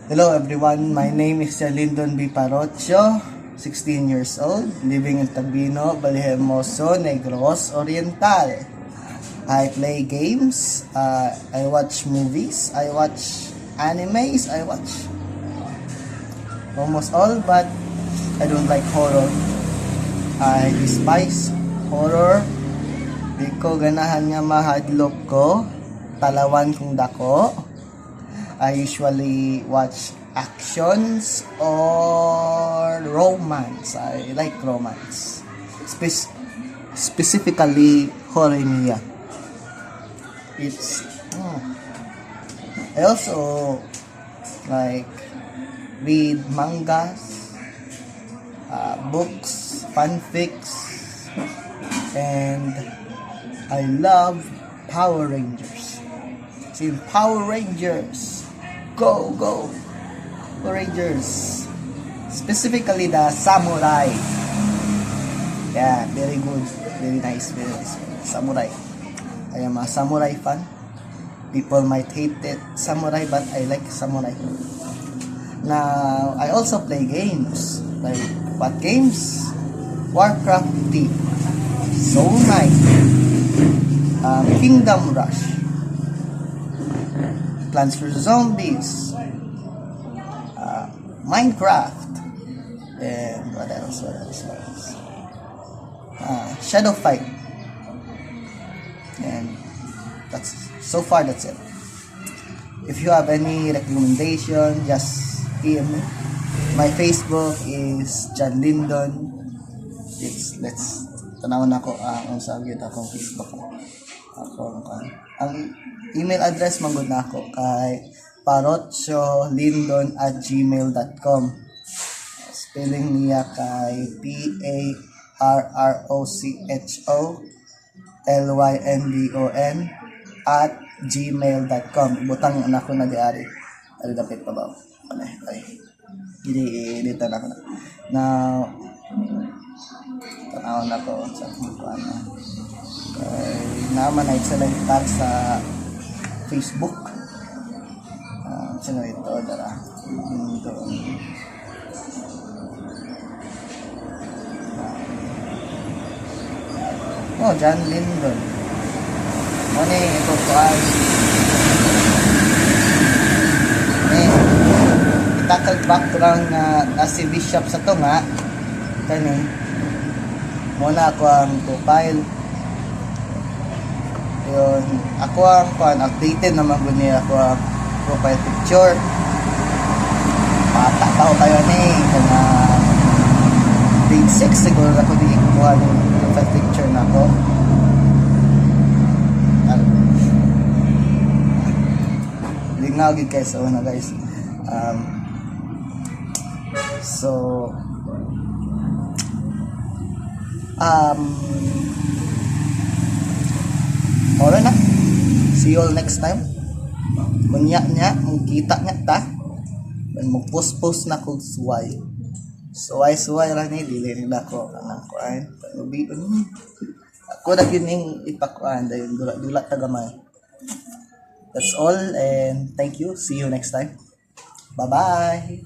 Hello everyone, my name is Lyndon B. Parocchio, 16 years old, living in Tabino, Vallehermoso, Negros Oriental. I play games, I watch movies, I watch animes, I watch almost all, but I don't like horror. I despise horror. Di ko ganahan nga mahadlok ko, talawan kong dako. I usually watch actions or romance. I like romance. Specifically horror media. It's I also like read mangas, books, fanfics, and I love Power Rangers. See, Power Rangers, go, go, Power Rangers. Specifically the samurai. Yeah, very good, very nice, samurai. I am a samurai fan. People might hate it, samurai, but I like samurai. Now, I also play games. Like, what games? Warcraft 3, Soul Knight, Kingdom Rush, Plants vs Zombies, Minecraft, and what else? Shadow Fight, and that's it. If you have any recommendation, just PM me. My Facebook is John Lyndon. Let's tanawon ako ang sagyod akong Facebook. Ang email address manggod na ako kay parocciolindon@gmail.com. Spelling niya kay parocciolindon@gmail.com. Ibutang na ako na diari. Ari dapat pa ba? Ay. Dito na ako na. Now, tanawon ako sa kung ano. Naman ay tag sa Facebook. Sino ito? Dara. John Lyndon. Ano ito po ay itakag background na si Bishop sa to nga. Kani. Muna ako ang profile. Yun, ako ang updated naman ko niya ako ang profile picture. Bata pa ko kayo na grade 6 siguro ako di kuha ng profile picture na ako. Lignaw gid kayo sa una guys. Ora na. See you all next time. Kunya nya, kita nya ta. Ben mo post na kog suway. Suway ra ni dili ni dako kanang kuan. Panubi ako na gining ipakuan dayon dula tagamay. That's all and thank you. See you next time. Bye-bye.